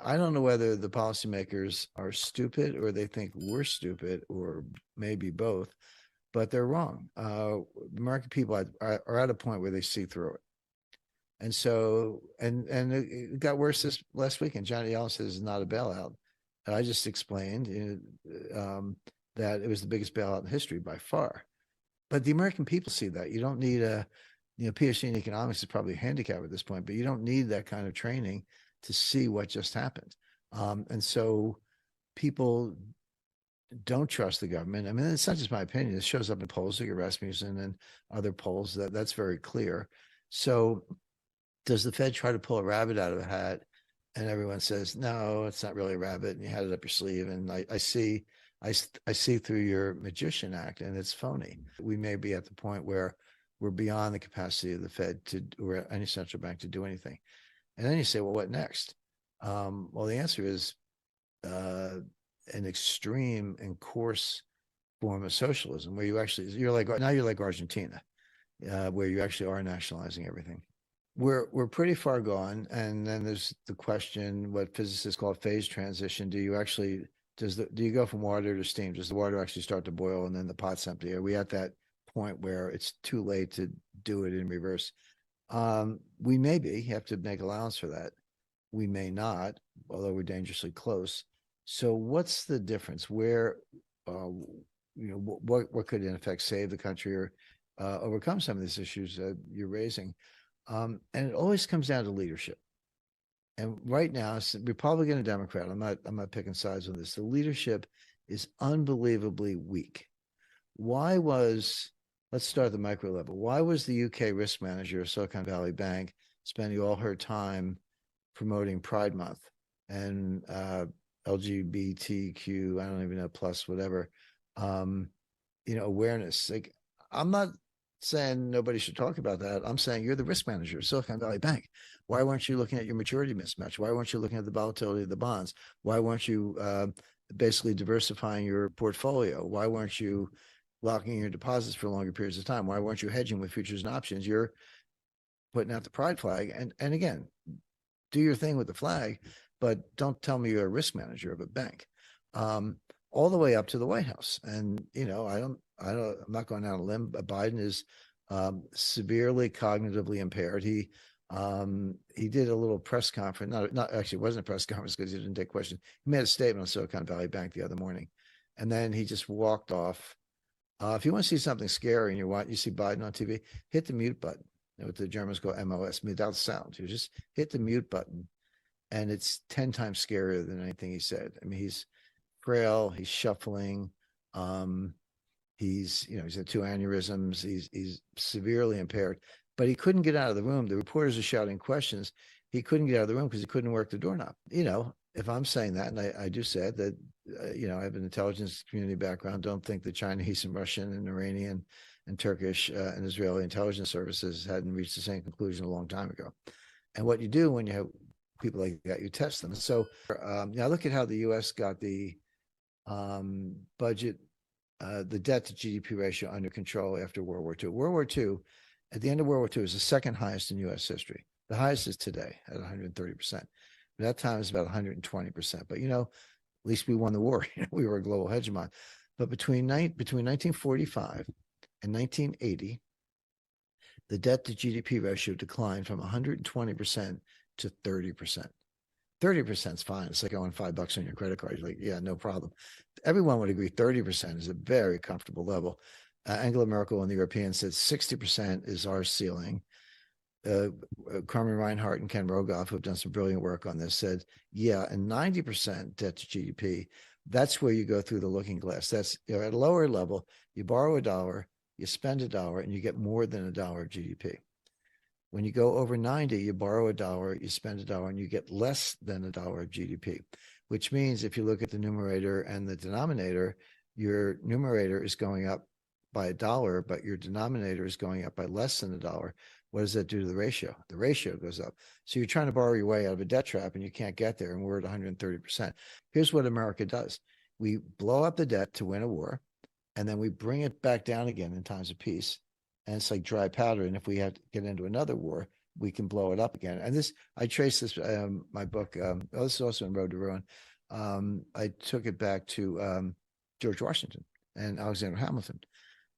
I don't know whether the policymakers are stupid or they think we're stupid or maybe both, but they're wrong. American people are at a point where they see through it. And so, and it got worse this last weekend. Johnny Yellen says it's not a bailout. And I just explained that it was the biggest bailout in history by far. But the American people see that. You don't need a, PhD in economics is probably a handicap at this point, but you don't need that kind of training to see what just happened. And so people don't trust the government. I mean, it's not just my opinion. It shows up in polls like Rasmussen and other polls that's very clear. So does the Fed try to pull a rabbit out of a hat? And everyone says, no, it's not really a rabbit. And you had it up your sleeve. And I see through your magician act, and it's phony. We may be at the point where we're beyond the capacity of the Fed or any central bank to do anything. And then you say, well, what next? Well, the answer is an extreme and coarse form of socialism, where you're like Argentina, where you actually are nationalizing everything. We're pretty far gone, and then there's the question, what physicists call phase transition. Do you go from water to steam? Does the water actually start to boil and then the pot's empty? Are we at that point where it's too late to do it in reverse? We may have to make allowance for that. We may not, although we're dangerously close. So what's the difference? Where, what could in effect save the country or overcome some of these issues you're raising? And it always comes down to leadership. And right now, it's Republican and Democrat. I'm not picking sides on this. The leadership is unbelievably weak. Let's start at the micro level. Why was the UK risk manager of Silicon Valley Bank spending all her time promoting Pride Month and LGBTQ, I don't even know, plus whatever, awareness? Like, I'm not saying nobody should talk about that. I'm saying you're the risk manager of Silicon Valley Bank. Why weren't you looking at your maturity mismatch? Why weren't you looking at the volatility of the bonds? Why weren't you basically diversifying your portfolio? Why weren't you locking your deposits for longer periods of time? Why weren't you hedging with futures and options? You're putting out the pride flag. And again, do your thing with the flag, but don't tell me you're a risk manager of a bank. All the way up to the White House. And, I'm not going out on a limb, but Biden is severely cognitively impaired. He did a little press conference, not actually, it wasn't a press conference because he didn't take questions. He made a statement on Silicon Valley Bank the other morning, and then he just walked off. If you want to see something scary and you see Biden on TV, hit the mute button. What the Germans call MOS, without sound. You just hit the mute button, and it's 10 times scarier than anything he said. I mean, he's frail, he's shuffling, he's had 2 aneurysms, he's severely impaired, but he couldn't get out of the room. The reporters are shouting questions. He couldn't get out of the room because he couldn't work the doorknob. If I'm saying that, and I do say it, that I have an intelligence community background, don't think the Chinese and Russian and Iranian and Turkish and Israeli intelligence services hadn't reached the same conclusion a long time ago. And what you do when you have people like that, you test them. So now look at how the U.S. got the budget, the debt to GDP ratio under control after World War II. World War II, at the end of World War II, is the second highest in U.S. history. The highest is today at 130%. At that time, it was about 120%. But, at least we won the war. We were a global hegemon. But between 1945 and 1980, the debt to GDP ratio declined from 120% to 30%. 30% is fine. It's like owing $5 on your credit card. You're like, yeah, no problem. Everyone would agree 30% is a very comfortable level. Angela Merkel and the Europeans said 60% is our ceiling. Carmen Reinhart and Ken Rogoff, who have done some brilliant work on this, said, yeah, and 90% debt to GDP, that's where you go through the looking glass. That's, at a lower level, you borrow $1, you spend $1, and you get more than $1 of GDP. When you go over 90, you borrow $1, you spend $1, and you get less than $1 of GDP, which means if you look at the numerator and the denominator, your numerator is going up by $1, but your denominator is going up by less than $1. What does that do to the ratio? The ratio goes up. So you're trying to borrow your way out of a debt trap and you can't get there, and we're at 130%. Here's what America does. We blow up the debt to win a war, and then we bring it back down again in times of peace. And it's like dry powder. And if we have to get into another war, we can blow it up again. And this, I trace this, my book, this is also in Road to Ruin. I took it back to George Washington and Alexander Hamilton.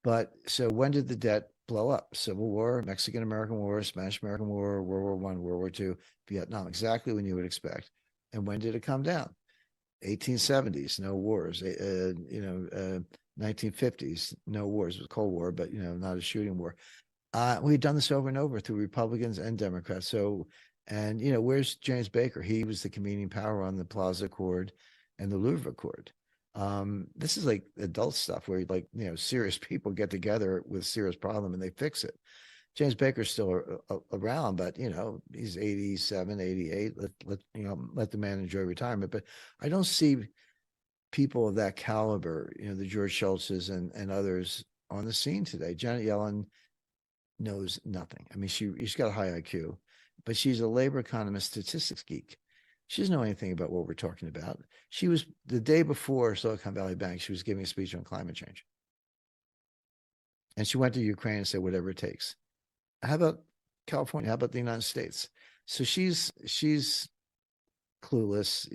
But so when did the debt blow up? Civil War, Mexican-American War, Spanish-American War, World War I, World War II, Vietnam, exactly when you would expect. And when did it come down? 1870s, no wars. 1950s, no wars. It was a Cold War, but not a shooting war. We've done this over and over through Republicans and Democrats. So, and where's James Baker? He was the convening power on the Plaza Accord and the Louvre Accord. This is like adult stuff where serious people get together with a serious problem and they fix it. James Baker's still around, but he's 87, 88. Let the man enjoy retirement. But I don't see people of that caliber, the George Shultzes and others on the scene today. Janet Yellen knows nothing. I mean, she's got a high IQ, but she's a labor economist, statistics geek. She doesn't know anything about what we're talking about. She was, the day before Silicon Valley Bank, she was giving a speech on climate change. And she went to Ukraine and said, whatever it takes. How about California? How about the United States? So she's clueless.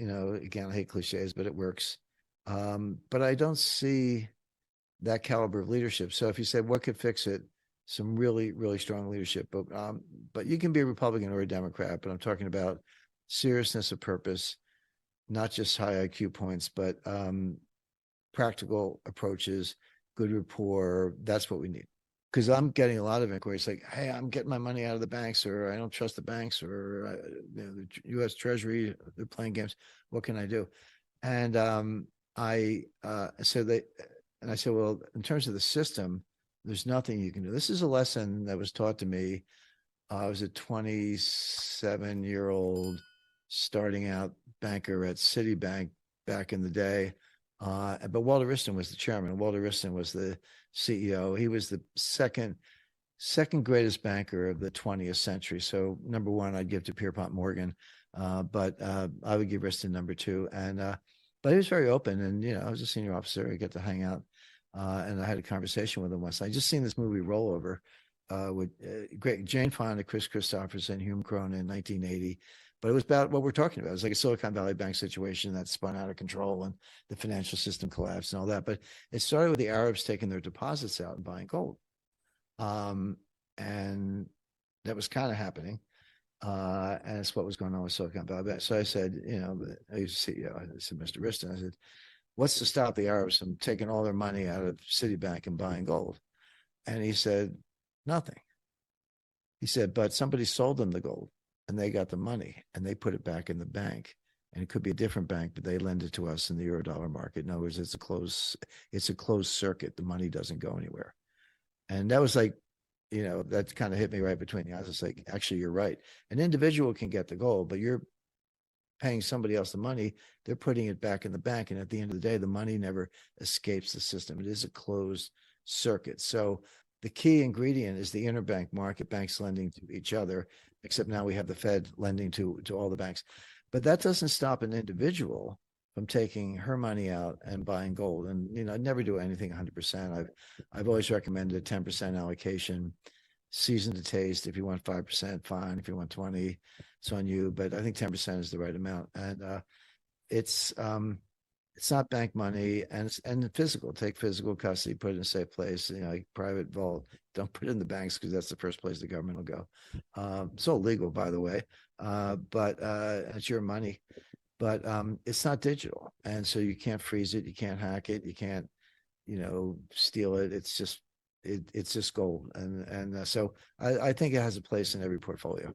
Again, I hate cliches, but it works. But I don't see that caliber of leadership. So if you said what could fix it, some really, really strong leadership. But you can be a Republican or a Democrat. But I'm talking about seriousness of purpose, not just high IQ points, but practical approaches, good rapport. That's what we need. Because I'm getting a lot of inquiries like, hey, I'm getting my money out of the banks, or I don't trust the banks, or the U.S. Treasury, they're playing games. What can I do? And I said, well, in terms of the system, there's nothing you can do. This is a lesson that was taught to me. I was a 27-year-old starting out banker at Citibank back in the day. But Walter Wriston was the chairman. Walter Wriston was the CEO. He was the second greatest banker of the 20th century. So number one, I'd give to Pierpont Morgan, but I would give Wriston number two. And but he was very open, and I was a senior officer. I get to hang out, and I had a conversation with him once. I just seen this movie Rollover with great Jane Fonda, Chris Christopherson, Hume Cronin in 1980. But it was about what we're talking about. It was like a Silicon Valley Bank situation that spun out of control and the financial system collapsed and all that. But it started with the Arabs taking their deposits out and buying gold. And that was kind of happening. And it's what was going on with Silicon Valley Bank. So I said, I was CEO. I said, Mr. Wriston, I said, what's to stop the Arabs from taking all their money out of Citibank and buying gold? And he said, nothing. He said, but somebody sold them the gold. And they got the money and they put it back in the bank, and it could be a different bank, but they lend it to us in the Eurodollar market. In other words, it's a closed circuit. The money doesn't go anywhere. And that was like, that kind of hit me right between the eyes. It's like, actually, you're right. An individual can get the gold, but you're paying somebody else the money. They're putting it back in the bank. And at the end of the day, the money never escapes the system. It is a closed circuit. So the key ingredient is the interbank market, banks lending to each other, except now we have the Fed lending to all the banks. But that doesn't stop an individual from taking her money out and buying gold. And, I'd never do anything 100%. I've always recommended a 10% allocation, season to taste. If you want 5%, fine. If you want 20, it's on you. But I think 10% is the right amount. And it's not bank money, and it's physical. Take physical custody, put it in a safe place, like private vault. Don't put it in the banks because that's the first place the government will go. It's all legal, by the way, but it's your money. But it's not digital, and so you can't freeze it, you can't hack it, you can't, steal it. It's just gold, and so I think it has a place in every portfolio.